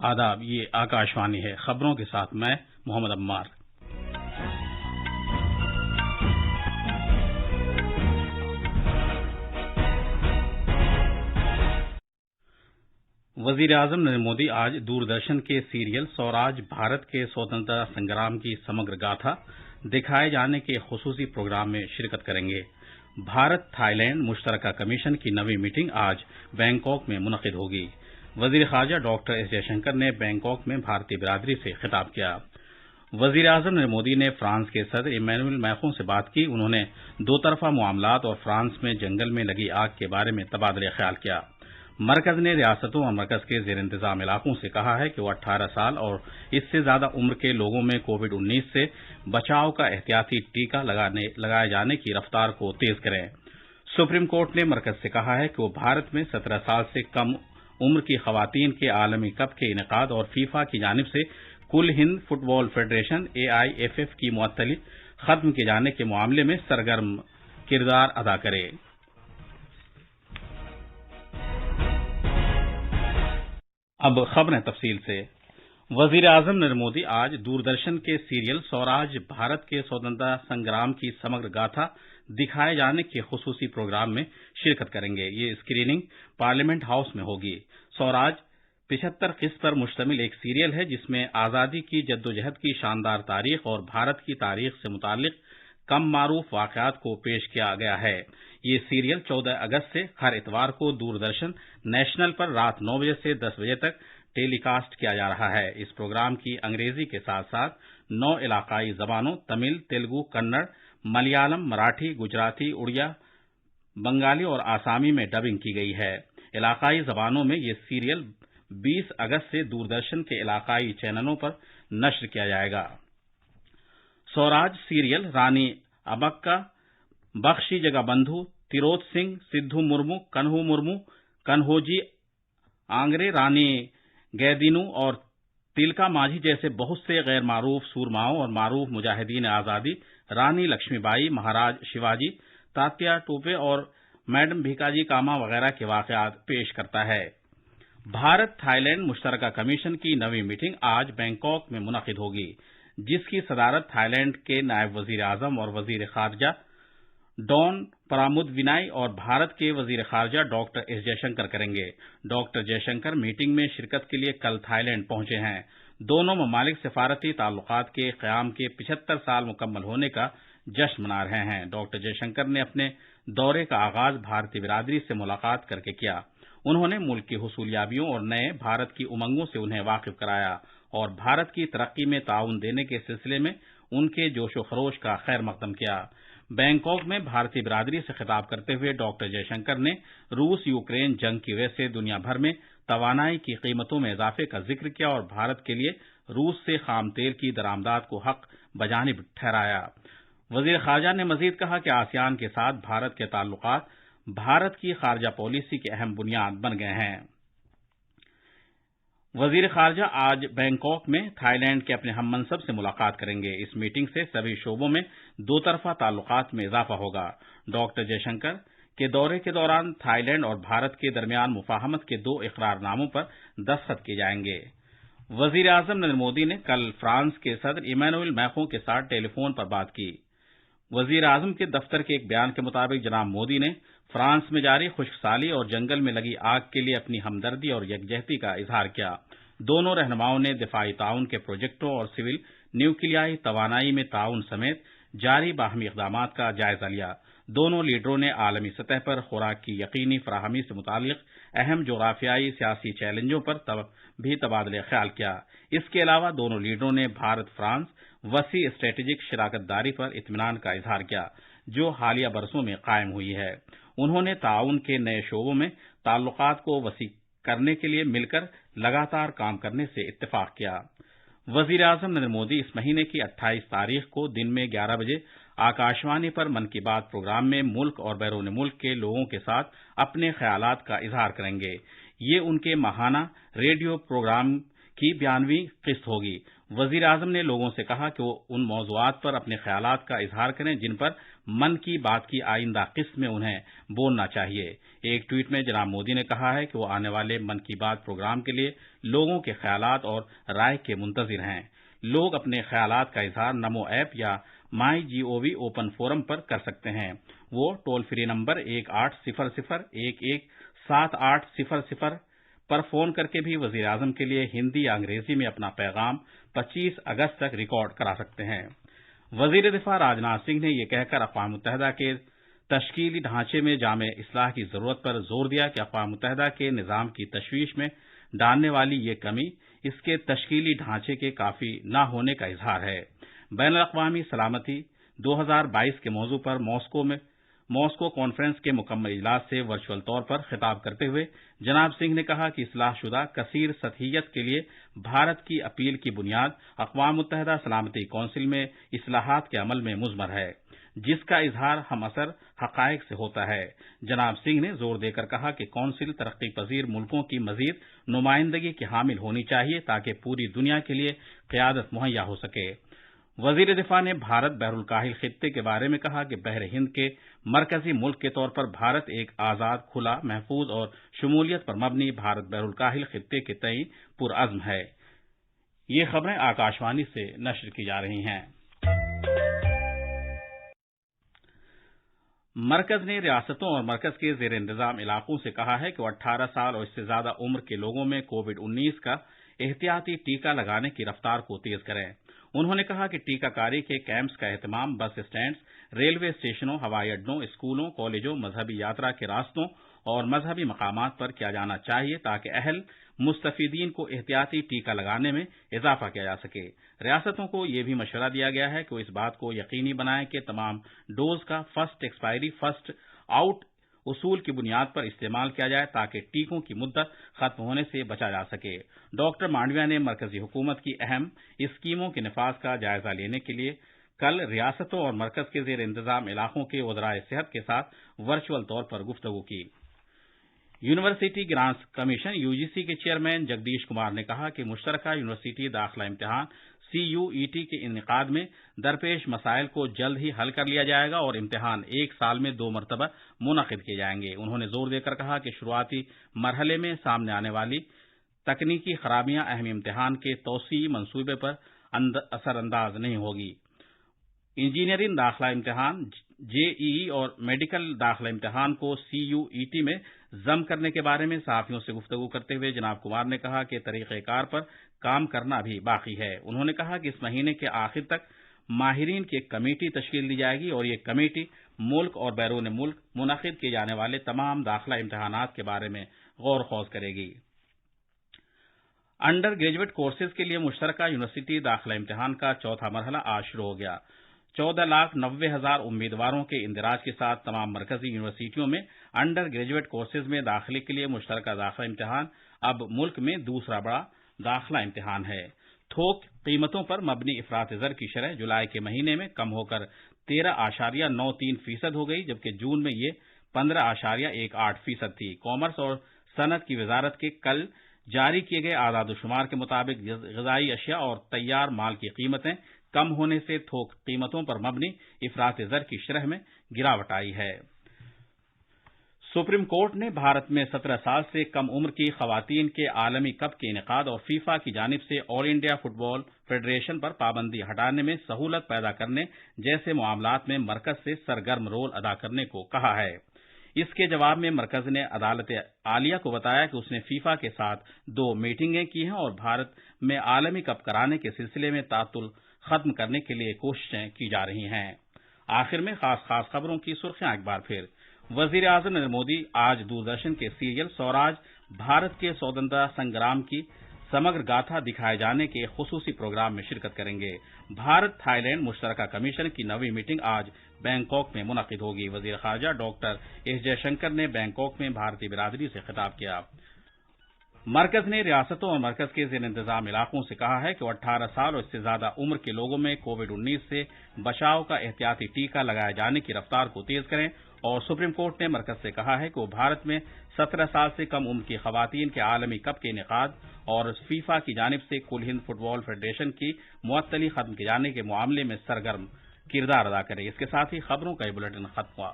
آداب، یہ آکاشوانی ہے۔ خبروں کے ساتھ میں محمد عمار۔ وزیر اعظم نریندر مودی آج دوردرشن کے سیریل سوراج بھارت کے سوتنترتا سنگرام کی سمگر گاتھا دکھائے جانے کے خصوصی پروگرام میں شرکت کریں گے۔ بھارت تھائی لینڈ مشترکہ کمیشن کی نویں میٹنگ آج بینکاک میں منعقد ہوگی۔ وزیر خارجہ ڈاکٹر ایس جے شنکر نے بینکاک میں بھارتی برادری سے خطاب کیا۔ وزیر اعظم نریندر مودی نے فرانس کے صدر ایمینوئل میخون سے بات کی۔ انہوں نے دو طرفہ معاملات اور فرانس میں جنگل میں لگی آگ کے بارے میں تبادلہ خیال کیا۔ مرکز نے ریاستوں اور مرکز کے زیر انتظام علاقوں سے کہا ہے کہ وہ 18 سال اور اس سے زیادہ عمر کے لوگوں میں کووڈ-19 سے بچاؤ کا احتیاطی ٹیکہ لگائے جانے کی رفتار کو تیز کریں۔ سپریم کورٹ نے مرکز سے کہا ہے کہ وہ بھارت میں 17 سال سے کم عمر کی خواتین کے عالمی کپ کے انعقاد اور فیفا کی جانب سے کل ہند فٹ بال فیڈریشن AIFF کی معطلی ختم کیے جانے کے معاملے میں سرگرم کردار ادا کرے۔ اب خبریں تفصیل سے۔ وزیر اعظم نریندر مودی آج دوردرشن کے سیریل سوراج بھارت کے سوتنترتا سنگرام کی سمگر گاتھا دکھائے جانے کے خصوصی پروگرام میں شرکت کریں گے۔ یہ اسکریننگ پارلیمنٹ ہاؤس میں ہوگی۔ سوراج 75 قسط پر مشتمل ایک سیریل ہے جس میں آزادی کی جدوجہد کی شاندار تاریخ اور بھارت کی تاریخ سے متعلق کم معروف واقعات کو پیش کیا گیا ہے۔ یہ سیریل 14 اگست سے ہر اتوار کو دوردرشن نیشنل پر رات 9 بجے سے 10 بجے تک ٹیلی کاسٹ کیا جا رہا ہے۔ اس پروگرام کی انگریزی کے ساتھ ساتھ 9 علاقائی زبانوں تمل، تیلگو، کنڑ، ملیالم، مراٹھی، گجراتی، اڑیا، بنگالی اور آسامی میں ڈبنگ کی گئی ہے۔ علاقائی زبانوں میں یہ سیریل 20 اگست سے دوردرشن کے علاقائی چینلوں پر نشر کیا جائے گا۔ سوراج سیریل رانی ابکا، بخشی جگا بندھو، تروت سنگھ، سدھو مرمو، کنہو مرمو، کنہوجی آنگرے، رانی گیدینو اور تلکا ماجھی جیسے بہت سے غیر معروف سورماؤں اور معروف مجاہدین آزادی، رانی لکشمی بائی، مہاراج شیواجی، تاتیا ٹوپے اور میڈم بھیکاجی کاما وغیرہ کے واقعات پیش کرتا ہے۔ بھارت تھائی لینڈ مشترکہ کمیشن کی نویں میٹنگ آج بینکاک میں منعقد ہوگی، جس کی صدارت تھائی لینڈ کے نائب وزیر اعظم اور وزیر خارجہ ڈون پرامودونائی اور بھارت کے وزیر خارجہ ڈاکٹر ایس جے شنکر کریں گے۔ ڈاکٹر جے شنکر میٹنگ میں شرکت کے لیے کل تھائی لینڈ پہنچے ہیں۔ دونوں ممالک سفارتی تعلقات کے قیام کے 75 سال مکمل ہونے کا جشن منا رہے ہیں۔ ڈاکٹر جے شنکر نے اپنے دورے کا آغاز بھارتی برادری سے ملاقات کرکے کیا۔ انہوں نے ملک کی حصولیابیوں اور نئے بھارت کی امنگوں سے انہیں واقف کرایا اور بھارت کی ترقی میں تعاون دینے کے سلسلے میں ان کے جوش و خروش کا خیر مقدم کیا۔ بینکاک میں بھارتی برادری سے خطاب کرتے ہوئے ڈاکٹر جے شنکر نے روس یوکرین جنگ کی وجہ سے دنیا بھر میں توانائی کی قیمتوں میں اضافے کا ذکر کیا اور بھارت کے لیے روس سے خام تیل کی درآمدات کو حق بجانب ٹھہرایا۔ وزیر خارجہ نے مزید کہا کہ آسیان کے ساتھ بھارت کے تعلقات بھارت کی خارجہ پالیسی کی اہم بنیاد بن گئے ہیں۔ وزیر خارجہ آج بینکاک میں تھائی لینڈ کے اپنے ہم منصب سے ملاقات کریں گے۔ اس میٹنگ سے سبھی شعبوں میں دو طرفہ تعلقات میں اضافہ ہوگا۔ ڈاکٹر جے شنکر کے دورے کے دوران تھائی لینڈ اور بھارت کے درمیان مفاہمت کے 2 اقرار ناموں پر دستخط کیے جائیں گے۔ وزیر اعظم نریندر مودی نے کل فرانس کے صدر ایمینوئل میخون کے ساتھ ٹیلی فون پر بات کی۔ وزیر اعظم کے دفتر کے ایک بیان کے مطابق جناب مودی نے فرانس میں جاری خشک سالی اور جنگل میں لگی آگ کے لیے اپنی ہمدردی اور یکجہتی کا اظہار کیا۔ دونوں رہنماؤں نے دفاعی تعاون کے پروجیکٹوں اور سول نیوکلیائی توانائی میں تعاون سمیت جاری باہمی اقدامات کا جائزہ لیا۔ دونوں لیڈروں نے عالمی سطح پر خوراک کی یقینی فراہمی سے متعلق اہم جغرافیائی سیاسی چیلنجوں پر بھی تبادلہ خیال کیا۔ اس کے علاوہ دونوں لیڈروں نے بھارت فرانس وسیع اسٹریٹجک شراکت داری پر اطمینان کا اظہار کیا جو حالیہ برسوں میں قائم ہوئی ہے۔ انہوں نے تعاون کے نئے شعبوں میں تعلقات کو وسیع کرنے کے لیے مل کر لگاتار کام کرنے سے اتفاق کیا۔ وزیر اعظم نریندر مودی اس مہینے کی 28 تاریخ کو دن میں 11 بجے آکاشوانی پر من کی بات پروگرام میں ملک اور بیرون ملک کے لوگوں کے ساتھ اپنے خیالات کا اظہار کریں گے۔ یہ ان کے ماہانہ ریڈیو پروگرام کی 92ویں قسط ہوگی۔ وزیر اعظم نے لوگوں سے کہا کہ وہ ان موضوعات پر اپنے خیالات کا اظہار کریں جن پر من کی بات کی آئندہ قسط میں انہیں بولنا چاہیے۔ ایک ٹویٹ میں جناب مودی نے کہا ہے کہ وہ آنے والے من کی بات پروگرام کے لیے لوگوں کے خیالات اور رائے کے منتظر ہیں۔ لوگ اپنے خیالات کا اظہار نمو ایپ یا MyGov اوپن فورم پر کر سکتے ہیں۔ وہ ٹول فری نمبر 1800-117800 پر فون کر کے بھی وزیر اعظم کے لیے ہندی یا انگریزی میں اپنا پیغام 25 اگست تک ریکارڈ کرا سکتے ہیں۔ وزیر دفاع راجناتھ سنگھ نے یہ کہہ کر اقوام متحدہ کے تشکیلی ڈھانچے میں جامع اصلاح کی ضرورت پر زور دیا کہ اقوام متحدہ کے نظام کی تشویش میں ڈالنے والی یہ کمی اس کے تشکیلی ڈھانچے کے کافی نہ ہونے کا اظہار ہے۔ بین الاقوامی سلامتی 2022 کے موضوع پر ماسکو کانفرنس کے مکمل اجلاس سے ورچوئل طور پر خطاب کرتے ہوئے جناب سنگھ نے کہا کہ اصلاح شدہ کثیر سطحیت کے لیے بھارت کی اپیل کی بنیاد اقوام متحدہ سلامتی کونسل میں اصلاحات کے عمل میں مضمر ہے، جس کا اظہار ہم اثر حقائق سے ہوتا ہے۔ جناب سنگھ نے زور دے کر کہا کہ کونسل ترقی پذیر ملکوں کی مزید نمائندگی کی حامل ہونی چاہیے تاکہ پوری دنیا کے لیے قیادت مہیا ہو سکے۔ وزیر دفاع نے بھارت بحر الکاہل خطے کے بارے میں کہا کہ بحر ہند کے مرکزی ملک کے طور پر بھارت ایک آزاد، کھلا، محفوظ اور شمولیت پر مبنی بھارت بحر الکاہل خطے کے تئیں پرعزم ہے۔ یہ خبریں آکاشوانی سے نشر کی جا رہی ہیں۔ مرکز نے ریاستوں اور مرکز کے زیر انتظام علاقوں سے کہا ہے کہ وہ 18 سال اور اس سے زیادہ عمر کے لوگوں میں کووڈ-19 کا احتیاطی ٹیکہ لگانے کی رفتار کو تیز کریں۔ انہوں نے کہا کہ ٹیکہ کاری کے کیمپس کا اہتمام بس اسٹینڈز، ریلوے اسٹیشنوں، ہوائی اڈوں، اسکولوں، کالجوں، مذہبی یاترا کے راستوں اور مذہبی مقامات پر کیا جانا چاہیے تاکہ اہل مستفیدین کو احتیاطی ٹیکہ لگانے میں اضافہ کیا جا سکے۔ ریاستوں کو یہ بھی مشورہ دیا گیا ہے کہ وہ اس بات کو یقینی بنائیں کہ تمام ڈوز کا فرسٹ ایکسپائری فرسٹ آؤٹ اصول کی بنیاد پر استعمال کیا جائے تاکہ ٹیکوں کی مدت ختم ہونے سے بچا جا سکے۔ ڈاکٹر مانڈویا نے مرکزی حکومت کی اہم اسکیموں کے نفاذ کا جائزہ لینے کے لیے کل ریاستوں اور مرکز کے زیر انتظام علاقوں کے وزرائے صحت کے ساتھ ورچوئل طور پر گفتگو کی۔ یونیورسٹی گرانٹس کمیشن UGC کے چیئرمین جگدیش کمار نے کہا کہ مشترکہ یونیورسٹی داخلہ امتحان CUET کے انعقاد میں درپیش مسائل کو جلد ہی حل کر لیا جائے گا اور امتحان ایک سال میں 2 مرتبہ منعقد کیے جائیں گے۔ انہوں نے زور دے کر کہا کہ شروعاتی مرحلے میں سامنے آنے والی تکنیکی خرابیاں اہم امتحان کے توسیعی منصوبے پر اثر انداز نہیں ہوگی۔ انجینئرنگ داخلہ امتحان JEE اور میڈیکل داخلہ امتحان کو CUET میں ضم کرنے کے بارے میں صحافیوں سے گفتگو کرتے ہوئے جناب کمار نے کہا کہ طریقہ کار پر کام کرنا بھی باقی ہے۔ انہوں نے کہا کہ اس مہینے کے آخر تک ماہرین کی ایک کمیٹی تشکیل دی جائے گی اور یہ کمیٹی ملک اور بیرون ملک منعقد کیے جانے والے تمام داخلہ امتحانات کے بارے میں غور و خوض کرے گی۔ انڈر گریجویٹ کورسز کے لیے مشترکہ یونیورسٹی داخلہ امتحان کا چوتھا مرحلہ آج شروع ہو گیا۔ 14,90,000 امیدواروں کے اندراج کے ساتھ تمام مرکزی یونیورسٹیوں میں انڈر گریجویٹ کورسز میں داخلے کے لیے مشترکہ داخلہ امتحان اب ملک میں دوسرا بڑا داخلہ امتحان ہے۔ تھوک قیمتوں پر مبنی افراط زر کی شرح جولائی کے مہینے میں کم ہو کر 13.93% ہو گئی، جبکہ جون میں یہ 15.18% تھی۔ کامرس اور صنعت کی وزارت کے کل جاری کیے گئے اعداد و شمار کے مطابق غذائی اشیاء اور تیار مال کی قیمتیں کم ہونے سے تھوک قیمتوں پر مبنی افراط زر کی شرح میں گراوٹ آئی ہے۔ سپریم کورٹ نے بھارت میں 17 سال سے کم عمر کی خواتین کے عالمی کپ کے انعقاد اور فیفا کی جانب سے آل انڈیا فٹ بال فیڈریشن پر پابندی ہٹانے میں سہولت پیدا کرنے جیسے معاملات میں مرکز سے سرگرم رول ادا کرنے کو کہا ہے۔ اس کے جواب میں مرکز نے عدالت عالیہ کو بتایا کہ اس نے فیفا کے ساتھ 2 میٹنگیں کی ہیں اور بھارت میں عالمی کپ کرانے کے سلسلے میں تعطل ختم کرنے کے لیے کوششیں کی جا رہی ہیں۔ آخر میں خاص خبروں کی سرخیاں ایک بار پھر۔ وزیر اعظم نریندر مودی آج دوردرشن کے سیریل سوراج بھارت کے سوتنترتا سنگرام کی سمگر گاتھا دکھائے جانے کے خصوصی پروگرام میں شرکت کریں گے۔ بھارت تھائی لینڈ مشترکہ کمیشن کی 9ویں میٹنگ آج بینکاک میں منعقد ہوگی۔ وزیر خارجہ ڈاکٹر ایس جے شنکر نے بینکاک میں بھارتی برادری سے خطاب کیا۔ مرکز نے ریاستوں اور مرکز کے زیر انتظام علاقوں سے کہا ہے کہ وہ 18 سال اور اس سے زیادہ عمر کے لوگوں میں کووڈ-19 سے بچاؤ کا احتیاطی ٹیکہ لگائے جانے کی رفتار کو تیز کریں، اور سپریم کورٹ نے مرکز سے کہا ہے کہ وہ بھارت میں 17 سال سے کم عمر کی خواتین کے عالمی کپ کے انعقاد اور فیفا کی جانب سے کل ہند فٹ بال فیڈریشن کی معطلی ختم کیے جانے کے معاملے میں سرگرم کردار ادا کرے۔ اس کے ساتھ ہی خبروں کا یہ بلیٹن ختم ہوا۔